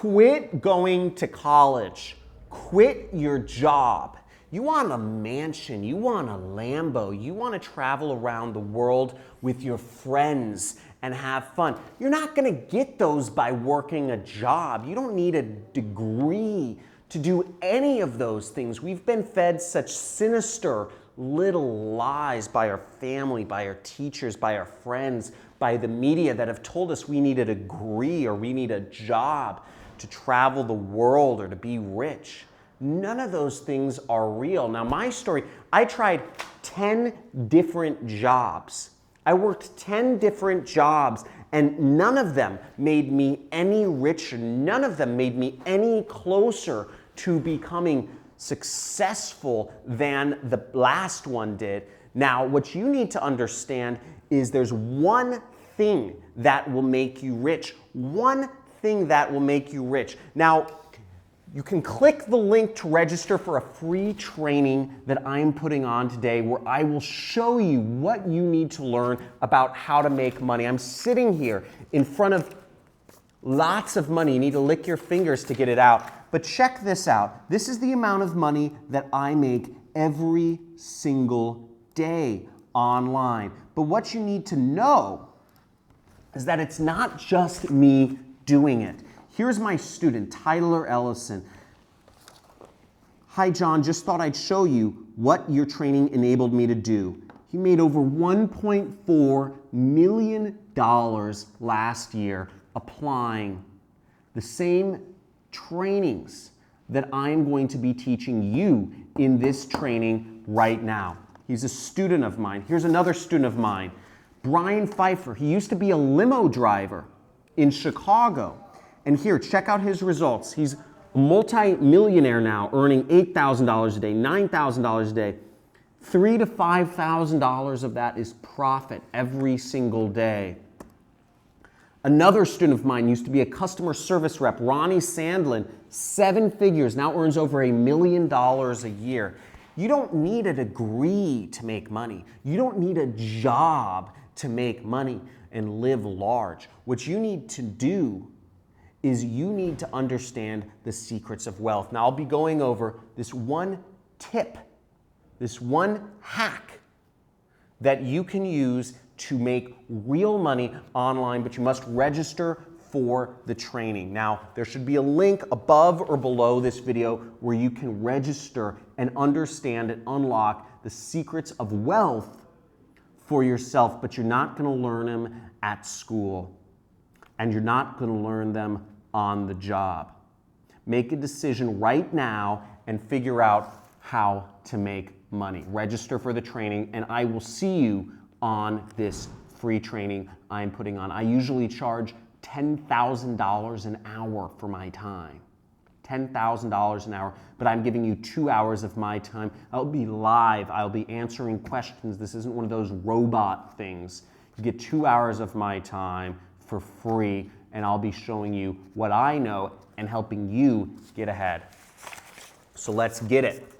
Quit going to college. Quit your job. You want a mansion, you want a Lambo, you want to travel around the world with your friends and have fun. You're not going to get those by working a job. You don't need a degree to do any of those things. We've been fed such sinister little lies by our family, by our teachers, by our friends, by the media that have told us we need a degree or we need a job to travel the world or to be rich. None of those things are real. Now, my story, I tried 10 different jobs. I worked 10 different jobs, and none of them made me any richer. None of them made me any closer to becoming successful than the last one did. Now, what you need to understand is there's one thing that will make you rich. One thing that will make you rich. Now, you can click the link to register for a free training that I'm putting on today where I will show you what you need to learn about how to make money. I'm sitting here in front of lots of money. You need to lick your fingers to get it out. But check this out. This is the amount of money that I make every single day online. But what you need to know is that it's not just me doing it. Here's my student, Tyler Ellison. Hi, John, just thought I'd show you what your training enabled me to do. He made over $1.4 million last year applying the same trainings that I'm going to be teaching you in this training right now. He's a student of mine. Here's another student of mine, Brian Pfeiffer. He used to be a limo driver in Chicago. And here, check out his results. He's a multi-millionaire now, earning $8,000 a day, $9,000 a day. $3,000 to $5,000 of that is profit every single day. Another student of mine used to be a customer service rep, Ronnie Sandlin, 7 figures, now earns over $1 million a year. You don't need a degree to make money. You don't need a job to make money and live large. What you need to do is you need to understand the secrets of wealth. Now, I'll be going over this one tip, this one hack that you can use to make real money online, but you must register for the training. Now, there should be a link above or below this video where you can register and understand and unlock the secrets of wealth for yourself, but you're not going to learn them at school, and you're not going to learn them on the job. Make a decision right now and figure out how to make money. Register for the training, and I will see you on this free training I'm putting on. I usually charge $10,000 an hour for my time. $10,000 an hour, but I'm giving you 2 hours of my time. I'll be live. I'll be answering questions. This isn't one of those robot things. You get 2 hours of my time for free, and I'll be showing you what I know and helping you get ahead. So let's get it.